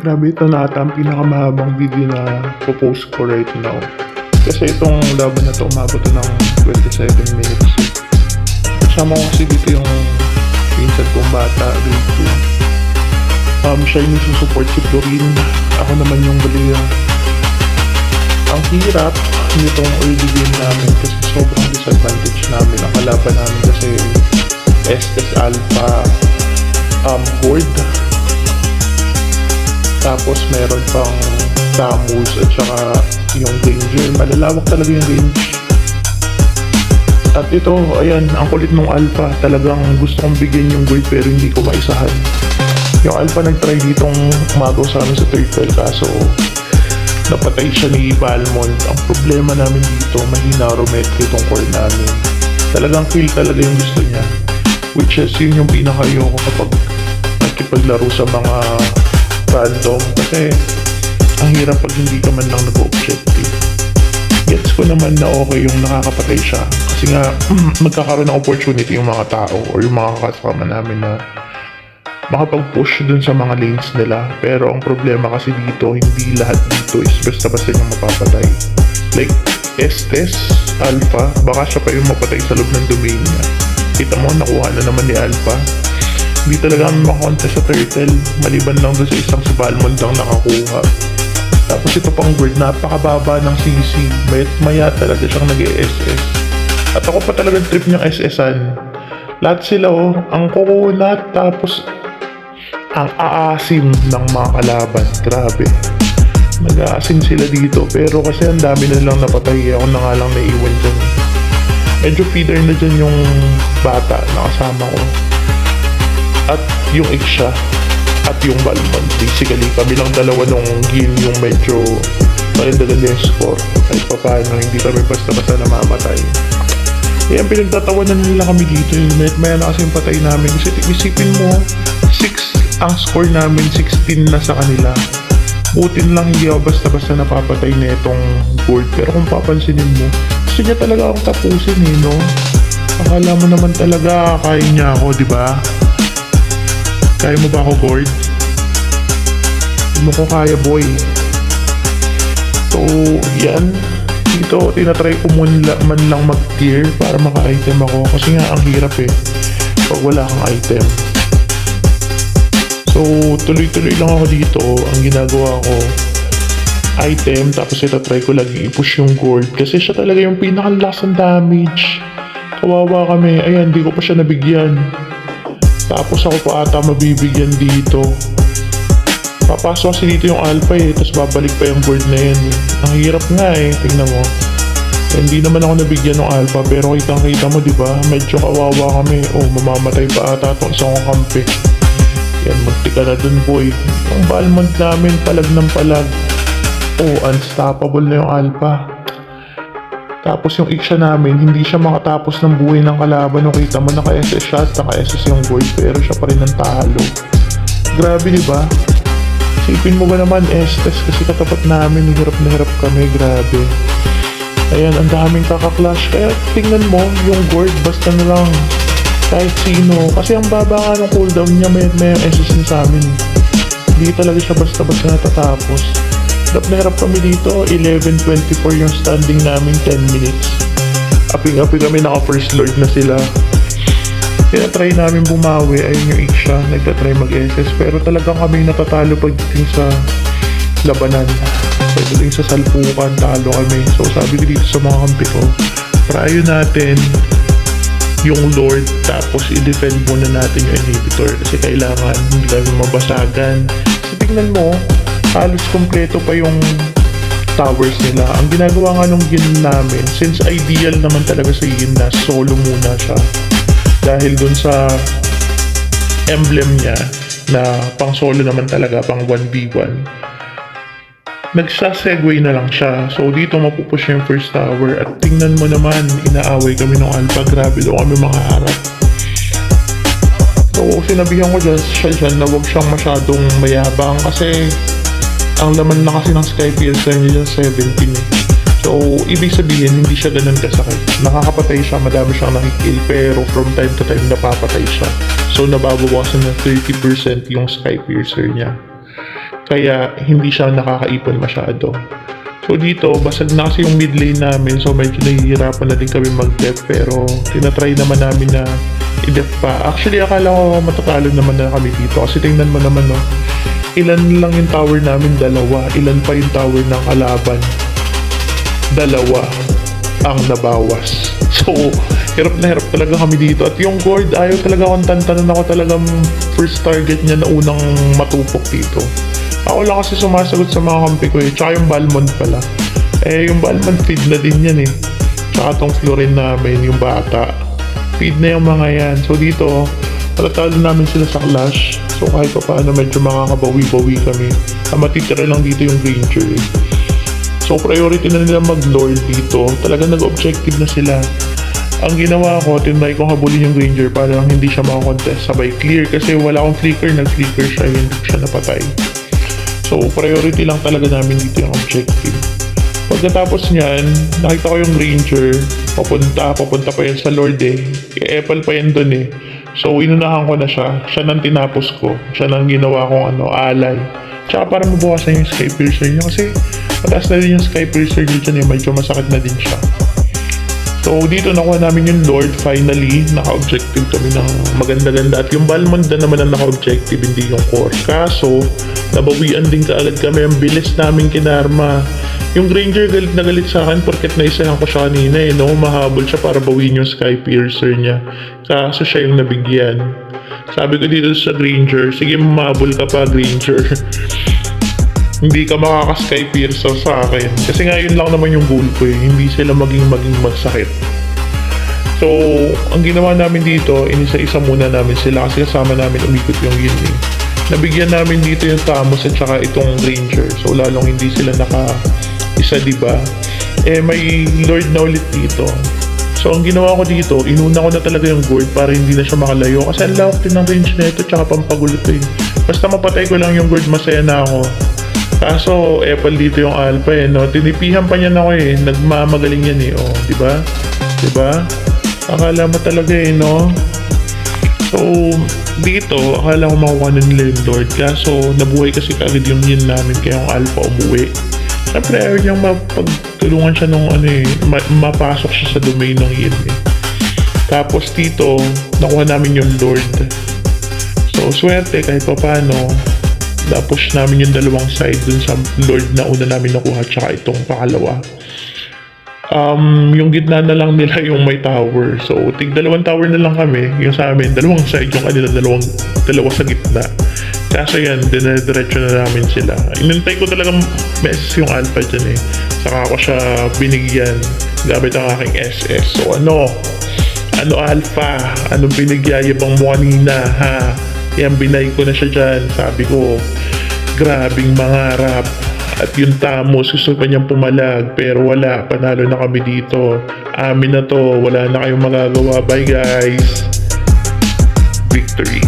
Grabe, ito na ata ang pinakamahabang video na popost ko right now. Kasi itong laban na to umabot ng 27 minutes. Kasama ko kasi dito yung pinsan kong bata, grade 2. Siya yung susupport si Florin. Ako naman yung baliya. Ang hirap nitong early game namin kasi sobrang disadvantage namin. Ang kalaban namin kasi Estes Alpha board. Tapos meron pang Samus at saka yung Danger. Malalawak talaga yung range. At ito, ayan, ang kulit ng Alpha. Talagang gusto kong bigyan yung gold pero hindi ko maisahan. Yung Alpha nag-try ditong umagaw sa amin sa turtle kaso napatay siya ni Balmond. Ang problema namin dito, mahina rometri itong core namin. Talagang kill talaga yung gusto niya. Which is yun yung pinakayoko kapag nakipaglaro sa mga random. Kasi ang hirap pag hindi ka man lang nag-objective. Gets ko naman na okay yung nakakapatay siya. Kasi nga, magkakaroon ng opportunity yung mga tao or yung mga kasama namin na makapag-push dun sa mga lanes nila. Pero ang problema kasi dito, hindi lahat dito is basta-basta yung mapapatay. Like, Estes, Alpha, baka siya pa yung mapatay sa loob ng domain niya. Kita mo, nakuha na naman ni Alpha. Hindi talaga kami makakontest sa turtle. Maliban lang doon sa isang si Balmond lang nakakuha. Tapos ito pang bird, napakababa ng CC. Maya talaga siyang nag-SS. At ako pa talagang trip niyang SS-an. Lahat sila ang kukunat tapos ang aasim ng mga kalaban. Grabe. Nag-aasim sila dito pero kasi ang dami na lang napatay. Ako na nga lang naiwan dyan. Medyo feeder na dyan yung bata na kasama ko. At yung Iksha at yung Balmond. Basically, kami lang dalawa nung game yung medyo maganda-ganda yung score. Kahit pa paano, hindi kami basta-basta namamatay. Eh, ang pinagtatawanan nila kami dito, yung maya na kasi yung patay namin. Kasi isipin mo, 6 ang score namin, 16 na sa kanila. Butin lang hindi ako basta-basta napapatay na itong board. Pero kung papansinin mo, gusto niya talaga akong tapusin no? Akala mo naman talaga, kaya niya ako, di ba? Kaya mo ba ako, Gord? Hindi mo ko kaya, boy. So, yan. Dito, tinatry ko man lang mag-tier para maka-item ako. Kasi nga, ang hirap pag wala kang item. So, tuloy-tuloy lang ako dito. Ang ginagawa ko, item, tapos itatry ko lagi i-push yung gold. Kasi siya talaga yung pinakalakas ng damage. Kawawa kami. Ayan, di ko pa siya nabigyan. Tapos ako pa ata mabibigyan dito. Papasok kasi dito yung Alpha tapos babalik pa yung board na yan Ang hirap nga tingnan mo. Hindi naman ako nabigyan ng Alpha pero kitang-kita mo diba, medyo kawawa kami. Mamamatay pa ata itong isang kampi. Yan, magtika na dun boy. Yung Balmond namin, palag ng palag. Unstoppable na yung Alpha. Tapos yung Iksha namin, hindi siya makatapos ng buhay ng kalaban. Kita mo, naka-SS siya, naka-SS yung board, pero siya pa rin ang talo. Grabe, di ba? Isipin mo ba naman, Estes, kasi katapat namin, hirap na hirap kami, grabe. Ayan, ang daming kaka-clash. Kaya tingnan mo, yung board, basta na lang kahit sino. Kasi ang baba nga ng cooldown niya, may SS niya sa amin. Hindi talaga siya basta-basta natatapos. Hirap na hirap kami dito, 11:24 yung standing namin, 10 minutes. Aping-api kami, naka-first lord na sila. Kaya try namin bumawi, ayun yung Iksha, nagtatry mag-SS. Pero talagang kami natatalo pagdating sa labanan. Pagdating sa salpukan, talo kami. So sabi ko dito sa mga kampi ko, tryo natin yung lord, tapos i-defend muna natin yung inhibitor. Kasi kailangan hindi kami mabasagan. So tingnan mo, halos kompleto pa yung towers nila. Ang ginagawa nga nung Yin namin, since ideal naman talaga sa Yin na solo muna siya. Dahil dun sa emblem niya na pang solo naman talaga, pang 1v1. Nagsa-segue na lang siya. So dito mapupush yung first tower. At tingnan mo naman, inaaway kami ng Alpha. Grabe daw kami makaharap. So sinabihan ko siya dyan na huwag siyang masyadong mayabang kasi ang laman na kasi ng Skypiercer niya 17 So, ibig sabihin, hindi siya ganun kasakit. Nakakapatay siya, madami siyang nakikill, pero from time to time napapatay siya. So, nababawasan ng 30% yung Skypiercer niya. Kaya hindi siya nakakaipon masyado. So dito, basag na kasi yung mid lane namin, so medyo nahihirapan na din kami mag-def, pero tinatry naman namin na i-def pa. Actually, akala ko matatalo naman na kami dito kasi tingnan mo naman, no, ilan lang yung tower namin, dalawa. Ilan pa yung tower ng kalaban, dalawa ang nabawas. So, hirap na hirap talaga kami dito. At yung Gord, ayaw talaga akong tantanan, ako talagang first target niya na unang matupok dito. Ako lang kasi sumasagot sa mga kampi ko eh. Tsaka yung Balmond pala. Eh, yung Balmond feed na din yan eh. Tsaka tong Florin namin, yung bata. Feed na yung mga yan. So dito, palatalo namin sila sa clash. So kahit pa paano medyo makakabawi-bawi kami. Ang matitira lang dito yung Ranger eh. So priority na nila mag-lord dito. Talagang nag-objective na sila. Ang ginawa ko, tinry kong habulin yung Ranger para lang hindi siya makakontest. Sabay clear kasi wala akong flicker. Nag-flicker siya, hindi siya napatay. So, priority lang talaga namin dito yung objective. Pagkatapos niyan, nakita ko yung Ranger, papunta pa yun sa Lord eh. Apple pa yun dun eh. So, inunahan ko na siya. Siya nang tinapos ko. Siya nang ginawa kong alay. Tsaka para mabawasan yung Sky Piercer niya kasi mataas na din yung Sky Piercer niya dyan eh. Medyo masakit na din siya. So, dito nakuha namin yung Lord. Finally, naka-objective kami ng maganda-ganda. At yung Balmond na naman ang naka-objective, hindi yung core. Kaso, nabawian din kaagad kami. Ang bilis namin kinarma. Yung Granger galit na galit sa akin porket naisahan ko siya kanina eh. No? Mahabol siya para bawiin yung Sky Piercer niya. Kaso siya yung nabigyan. Sabi ko dito sa Granger, sige mahabol ka pa Granger. Hindi ka makaka-Sky Piercer sa akin. Kasi nga yun lang naman yung goal ko eh. Hindi sila maging magsakit. So, ang ginawa namin dito, inisa-isa muna namin sila kasi kasama namin umikot yung yun eh. Nabigyan namin dito yung Tamos at saka itong Ranger. So, lalong hindi sila naka-isa, diba? Eh, may Lord na ulit dito. So, ang ginawa ko dito, inuna ko na talaga yung Gord para hindi na siya makalayo. Kasi ang lawak din ng range na ito, tsaka pampagulo to eh. Basta mapatay ko lang yung Gord, masaya na ako. Kaso, Apple dito yung Alpha eh, no? Tinipihan pa niya na ako eh. Nagmamagaling yan eh, oh. Diba? Diba? Akala mo talaga eh, no? So, dito, akala ko makuha na nila yung Lord. Kaso, nabuhay kasi kagad yung yin namin kaya yung Alpha umuwi. Siyempre, ayaw niyang mapagtulungan siya nung ano eh, mapasok siya sa domain ng yin eh. Tapos dito, nakuha namin yung Lord. So, swerte kahit pa paano, na-push namin yung dalawang side dun sa Lord na una namin nakuha tsaka itong pangalawa. Yung gitna na lang nila yung may tower. So, dalawang tower na lang kami. Yung sa amin, dalawang side yung kanila, dalawa sa gitna. Kaso yan, dinadiretso na namin sila. Inantay ko talagang message yung Alpha dyan eh. Saka ako siya binigyan gamit ang aking SS. So ano Alpha? Anong pinagyayabang mo kanina ha? Yan, binay ko na siya dyan. Sabi ko, grabing mangarap. At yung Tamos, gusto pa niyang pumalag. Pero wala, panalo na kami dito. Amin na to, wala na kayong magagawa. Bye guys! Victory!